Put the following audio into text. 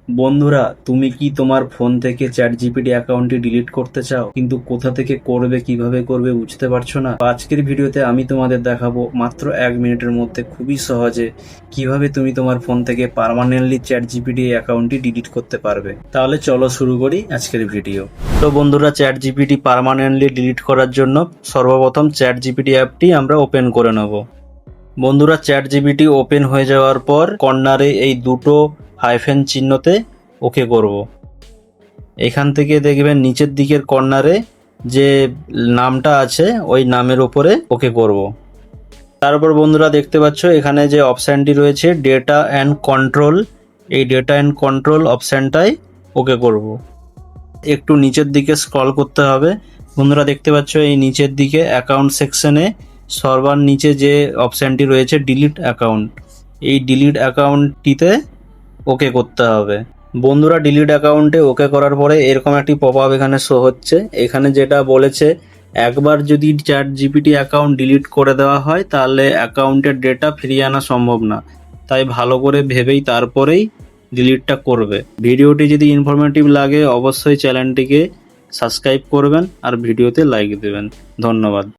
বন্ধুরা, তুমি কি তোমার ফোন থেকে চ্যাটজিপিটি অ্যাকাউন্টটি ডিলিট করতে চাও, কিন্তু কোথা থেকে করবে, কিভাবে করবে বুঝতে পারছো না? আজকের ভিডিওতে আমি তোমাদের দেখাবো মাত্র 1 মিনিটের মধ্যে খুবই সহজে কিভাবে তুমি তোমার ফোন থেকে পার্মানেন্টলি চ্যাটজিপিটি অ্যাকাউন্টটি ডিলিট করতে পারবে। তাহলে চলো শুরু করি আজকের ভিডিও। তো বন্ধুরা, চ্যাটজিপিটি পার্মানেন্টলি ডিলিট করার জন্য সর্বপ্রথম চ্যাটজিপিটি অ্যাপটি আমরা ওপেন করে নেব। বন্ধুরা, চ্যাটজিপিটি ওপেন হয়ে যাওয়ার পর কর্নারে এই দুটো হাইফেন চিহ্নতে ওকে করব। এখান থেকে দেখবেন নিচের দিকের কর্নারে যে নামটা আছে ওই নামের উপরে ওকে করব। তারপর বন্ধুরা দেখতে পাচ্ছ এখানে যে অপশানটি রয়েছে ডেটা অ্যান্ড কন্ট্রোল, এই ডেটা অ্যান্ড কন্ট্রোল অপশানটাই ওকে করব। একটু নিচের দিকে স্ক্রল করতে হবে। বন্ধুরা দেখতে পাচ্ছ এই নিচের দিকে অ্যাকাউন্ট সেকশনে সর্বার নিচে যে অপশানটি রয়েছে ডিলিট অ্যাকাউন্ট, এই ডিলিট অ্যাকাউন্টটিতে ওকে করতে হবে। বন্ধুরা, ডিলিট অ্যাকাউন্টে ওকে করার পরে এরকম একটি পপ আপ এখানে শো হচ্ছে। এখানে যেটা বলেছে, একবার যদি চ্যাটজিপিটি অ্যাকাউন্ট ডিলিট করে দেওয়া হয় তাহলে অ্যাকাউন্টের ডেটা ফিরিয়ে আনা সম্ভব না, তাই ভালো করে ভেবেই তারপরেই ডিলিটটা করবে। ভিডিওটি যদি ইনফরমেটিভ লাগে অবশ্যই চ্যানেলটিকে সাবস্ক্রাইব করবেন আর ভিডিওতে লাইক দেবেন। ধন্যবাদ।